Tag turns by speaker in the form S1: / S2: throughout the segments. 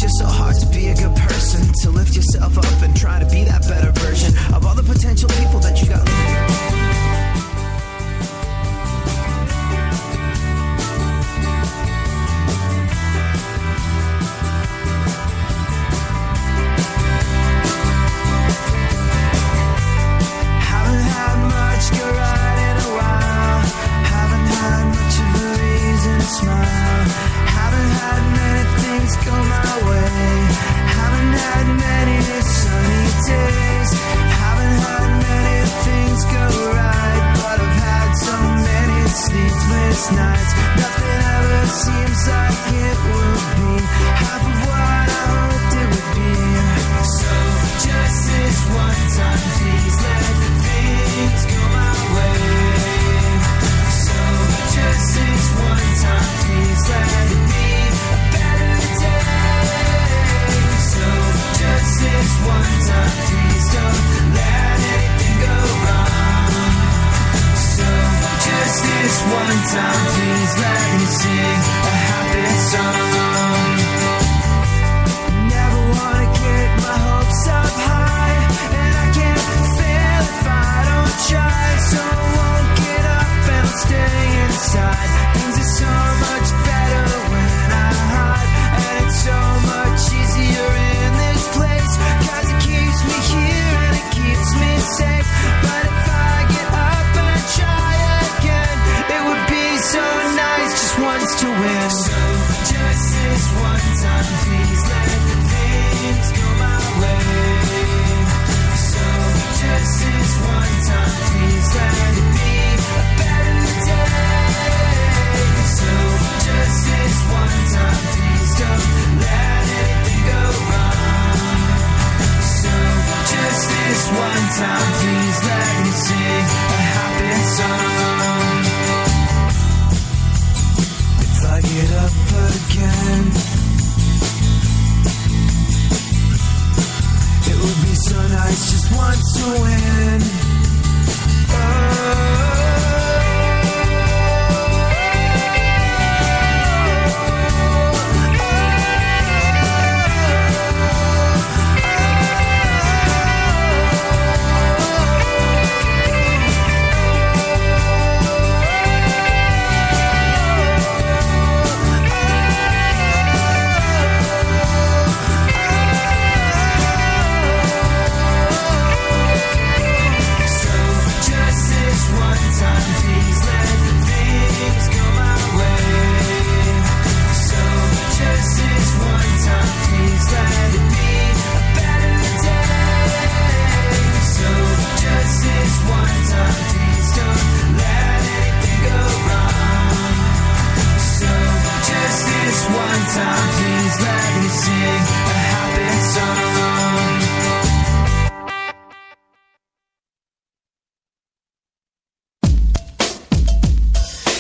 S1: just so hard to be a good person, to lift yourself up and try to be that better version of all the potential people that you got. Haven't had much go right in a while. Haven't had much of a reason to smile. Haven't had many things go my way. Haven't had many sunny days. Haven't had many things go right, but I've had so many sleepless nights. Nothing ever seems like it will be half of what I hoped it would be. So just this one time, please let things go my way. So just this one time, please let it be a better day. So just this one time, please don't let anything go wrong. So just this one time, please let me sing a happy song. Never wanna get my hopes up high, and I can't fail if I don't try. So I won't get up and I'll stay inside. Things are so much better when I hide, and it's so much easier in this place, 'cause it keeps me here and it keeps me safe. But if I get up and I try again, it would be so nice just once to win. So just this one time, please let things go my way. So just this one time, please let it be a better day. So just this one time, please don't let anything go wrong. So just this one time, please let me sing a happy song. If I get up again, it would be so nice just once to win.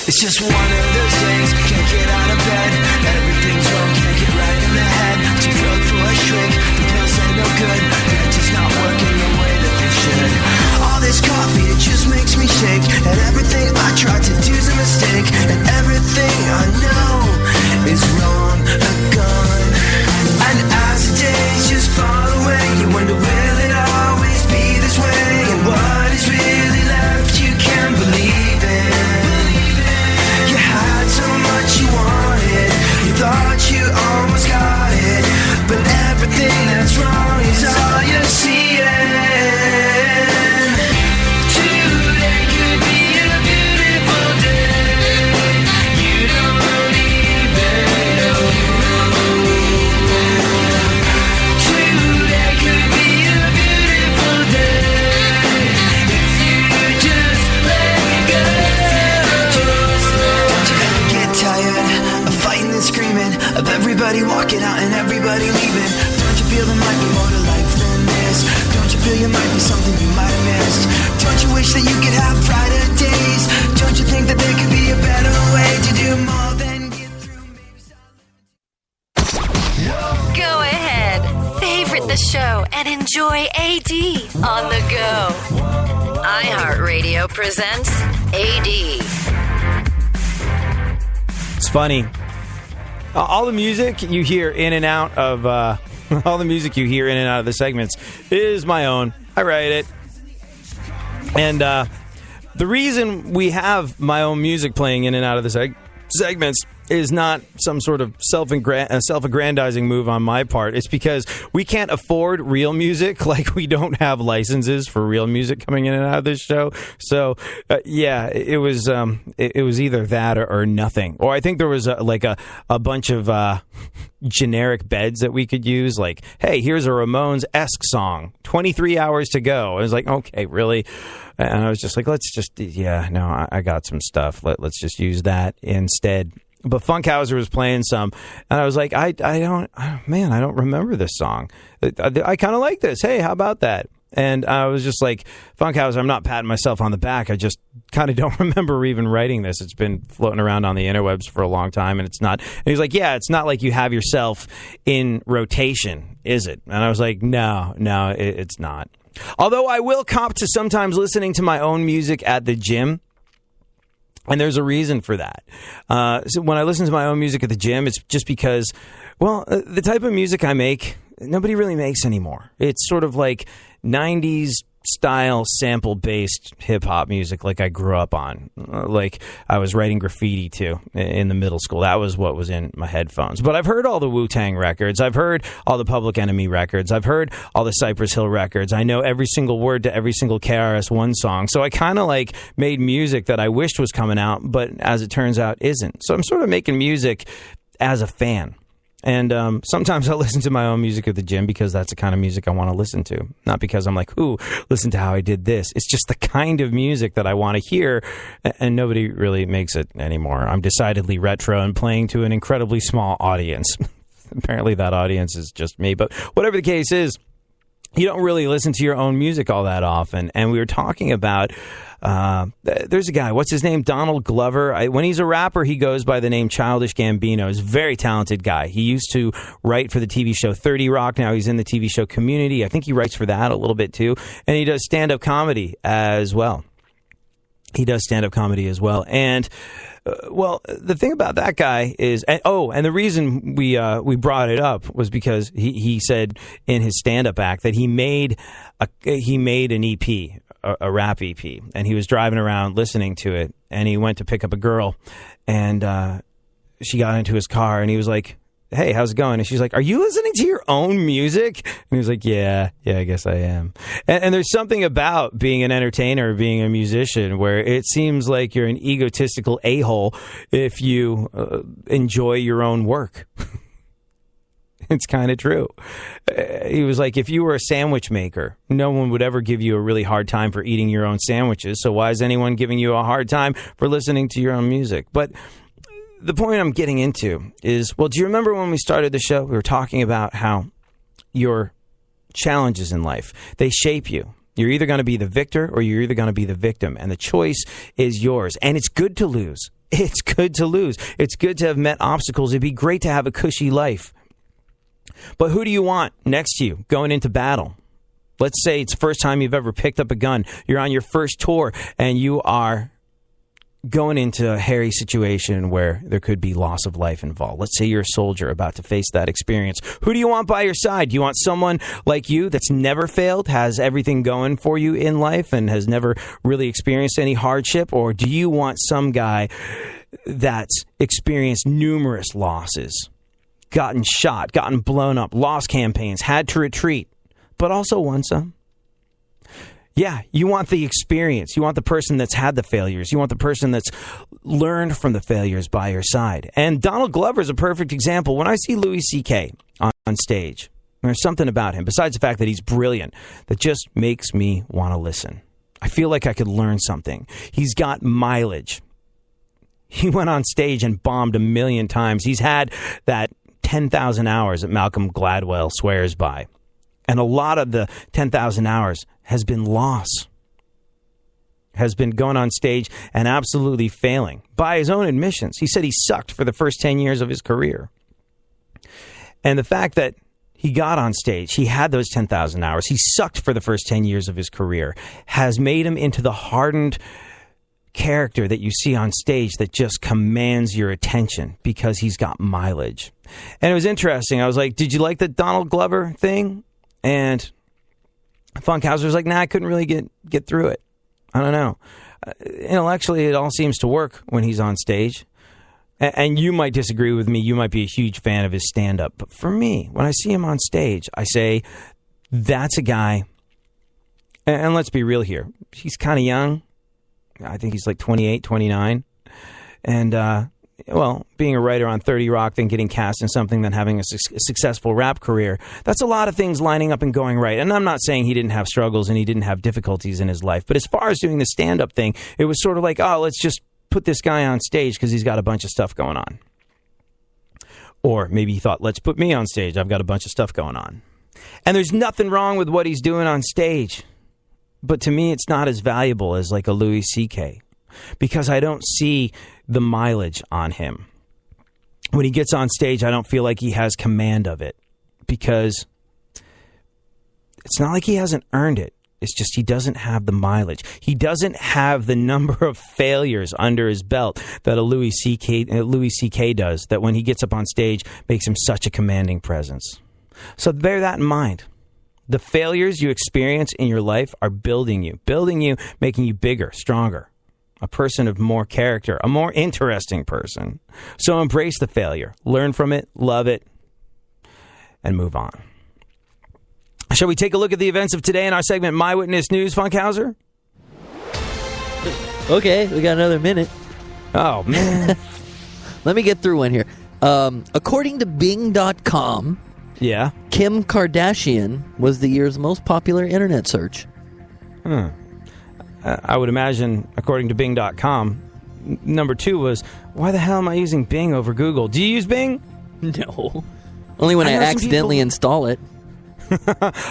S1: It's just one of those days, can't get out of bed. Everything's wrong, can't get right in the head. Too drunk for a shrink, the pills ain't no good. They're just not working the way that they should. All this coffee, it just makes me shake. And everything I try to do's a mistake. And everything I know is wrong and gone. And as the days just fall away, you wonder, will it always be this way? And what is really left you can't believe in. You had so much you wanted, you thought you almost got it, but everything that's wrong is all you're seeing. Today could be a beautiful day, you don't even know. Today could be a beautiful day, if you just let go. Tired of fighting and screaming, of everybody walking out and everybody leaving. Don't you feel there might be more to life than this? Don't you feel you might be something you might have missed? Don't you wish that you could have brighter days? Don't you think that there could be a better way to do more than get through?
S2: Go ahead, favorite the show and enjoy AD on the go. iHeartRadio presents AD.
S3: It's funny. All the music you hear in and out of all the music you hear in and out of the segments is my own. I write it. And the reason we have my own music playing in and out of the segments is not some sort of self-aggrandizing move on my part. It's because we can't afford real music. Like, we don't have licenses for real music coming in and out of this show. So, it was either that or nothing. Or I think there was a bunch of generic beds that we could use. Like, hey, here's a Ramones-esque song, 23 hours to go. I was like, okay, really? And I was just like, I got some stuff. Let's just use that instead. But Funkhauser was playing some, and I was like, I don't remember this song. I kind of like this. Hey, how about that? And I was just like, Funkhauser, I'm not patting myself on the back. I just kind of don't remember even writing this. It's been floating around on the interwebs for a long time, and it's not. And he's like, yeah, it's not like you have yourself in rotation, is it? And I was like, no, it's not. Although I will cop to sometimes listening to my own music at the gym. And there's a reason for that. So when I listen to my own music at the gym, it's just because, the type of music I make, nobody really makes anymore. It's sort of like 90s style sample-based hip-hop music like I grew up on. Like I was writing graffiti, too, in the middle school. That was what was in my headphones. But I've heard all the Wu-Tang records. I've heard all the Public Enemy records. I've heard all the Cypress Hill records. I know every single word to every single KRS-One song. So I kind of made music that I wished was coming out, but as it turns out, isn't. So I'm sort of making music as a fan. And sometimes I listen to my own music at the gym because that's the kind of music I want to listen to. Not because I'm like, ooh, listen to how I did this. It's just the kind of music that I want to hear, and nobody really makes it anymore. I'm decidedly retro and playing to an incredibly small audience. Apparently that audience is just me. But whatever the case is, you don't really listen to your own music all that often. And we were talking about, there's a guy, what's his name? Donald Glover. When he's a rapper, he goes by the name Childish Gambino. He's a very talented guy. He used to write for the TV show 30 Rock. Now he's in the TV show Community. I think he writes for that a little bit too. And he does stand-up comedy as well. And the thing about that guy is, and the reason we brought it up was because he said in his stand-up act that he made an EP, a rap EP, and he was driving around listening to it, and he went to pick up a girl, and she got into his car, and he was like, hey, how's it going? And she's like, are you listening to your own music? And he was like, yeah, I guess I am. And there's something about being an entertainer, being a musician, where it seems like you're an egotistical a-hole if you enjoy your own work. It's kind of true. He was like, if you were a sandwich maker, no one would ever give you a really hard time for eating your own sandwiches. So why is anyone giving you a hard time for listening to your own music? But the point I'm getting into is, do you remember when we started the show? We were talking about how your challenges in life, they shape you. You're either going to be the victor or you're either going to be the victim. And the choice is yours. And it's good to lose. It's good to lose. It's good to have met obstacles. It'd be great to have a cushy life. But who do you want next to you going into battle? Let's say it's the first time you've ever picked up a gun. You're on your first tour and you are going into a hairy situation where there could be loss of life involved. Let's say you're a soldier about to face that experience. Who do you want by your side? Do you want someone like you that's never failed, has everything going for you in life, and has never really experienced any hardship? Or do you want some guy that's experienced numerous losses, gotten shot, gotten blown up, lost campaigns, had to retreat, but also won some? Yeah, you want the experience. You want the person that's had the failures. You want the person that's learned from the failures by your side. And Donald Glover is a perfect example. When I see Louis C.K. on stage, there's something about him, besides the fact that he's brilliant, that just makes me want to listen. I feel like I could learn something. He's got mileage. He went on stage and bombed 1 million times. He's had that 10,000 hours that Malcolm Gladwell swears by. And a lot of the 10,000 hours has been loss, has been going on stage and absolutely failing. By his own admissions, he said he sucked for the first 10 years of his career. And the fact that he got on stage, he had those 10,000 hours, he sucked for the first 10 years of his career, has made him into the hardened character that you see on stage that just commands your attention because he's got mileage. And it was interesting. I was like, did you like the Donald Glover thing? And Funkhauser was like, nah, I couldn't really get through it. I don't know. Intellectually, it all seems to work when he's on stage. And you might disagree with me. You might be a huge fan of his stand-up. But for me, when I see him on stage, I say, that's a guy. And let's be real here. He's kind of young. I think he's like 28, 29. And, being a writer on 30 Rock, then getting cast in something, then having a successful rap career, that's a lot of things lining up and going right. And I'm not saying he didn't have struggles and he didn't have difficulties in his life. But as far as doing the stand-up thing, it was sort of like, oh, let's just put this guy on stage because he's got a bunch of stuff going on. Or maybe he thought, let's put me on stage. I've got a bunch of stuff going on. And there's nothing wrong with what he's doing on stage. But to me, it's not as valuable as like a Louis C.K. because I don't see the mileage on him. When he gets on stage, I don't feel like he has command of it because it's not like he hasn't earned it. It's just he doesn't have the mileage. He doesn't have the number of failures under his belt that a Louis C.K. does, that when he gets up on stage makes him such a commanding presence. So bear that in mind. The failures you experience in your life are building you, making you bigger, stronger, a person of more character, a more interesting person. So embrace the failure, learn from it, love it, and move on. Shall we take a look at the events of today in our segment, My Witness News, Funkhauser?
S4: Okay, we got another minute.
S3: Oh, man.
S4: Let me get through one here. According to Bing.com,
S3: yeah,
S4: Kim Kardashian was the year's most popular internet search.
S3: I would imagine, according to Bing.com, number 2 was, why the hell am I using Bing over Google? Do you use Bing?
S4: No. Only when I accidentally install it.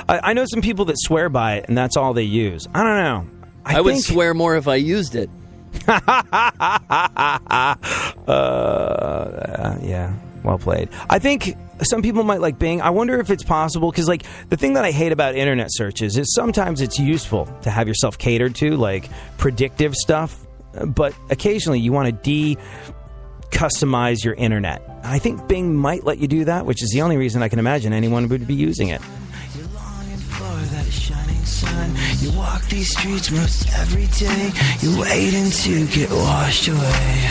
S3: I know some people that swear by it, and that's all they use. I don't know.
S4: I would swear more if I used it.
S3: Yeah, well played. I think some people might like Bing. I wonder if it's possible, because like the thing that I hate about internet searches is sometimes it's useful to have yourself catered to, like predictive stuff, but occasionally you want to customize your internet. I think Bing might let you do that, which is the only reason I can imagine anyone would be using it.
S1: You're longing for that shining sun. You walk these streets most every day. You're waiting to get washed away.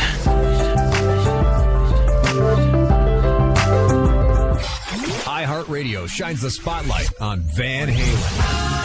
S5: iHeartRadio shines the spotlight on Van Halen.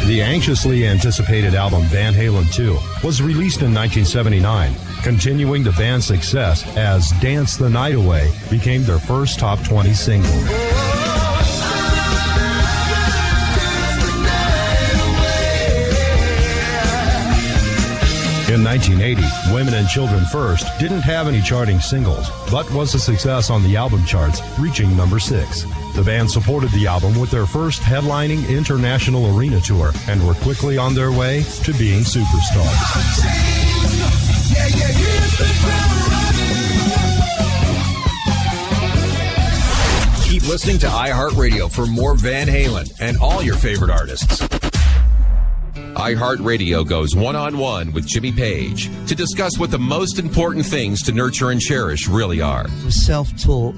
S6: The anxiously anticipated album Van Halen 2 was released in 1979, continuing the band's success as Dance the Night Away became their first top 20 single. In 1980, Women and Children First didn't have any charting singles, but was a success on the album charts, reaching number 6. The band supported the album with their first headlining international arena tour and were quickly on their way to being superstars.
S5: Keep listening to iHeartRadio for more Van Halen and all your favorite artists. iHeartRadio goes one-on-one with Jimmy Page to discuss what the most important things to nurture and cherish really are.
S7: I was self-taught,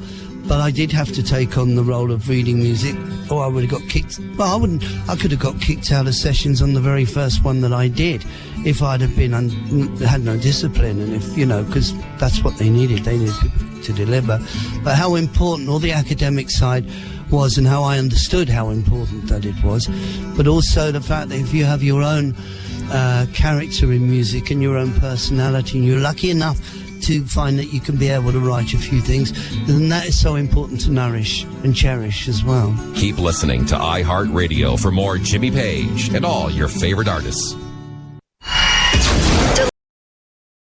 S7: but I did have to take on the role of reading music, or I would have got kicked. Well, I could have got kicked out of sessions on the very first one that I did if I'd have been had no discipline, and if because that's what they needed. They needed people to deliver. But how important all the academic side was, and how I understood how important that it was, but also the fact that if you have your own character in music and your own personality, and you're lucky enough to find that you can be able to write a few things, then that is so important to nourish and cherish as well.
S5: Keep listening to iHeartRadio for more Jimmy Page and all your favorite artists.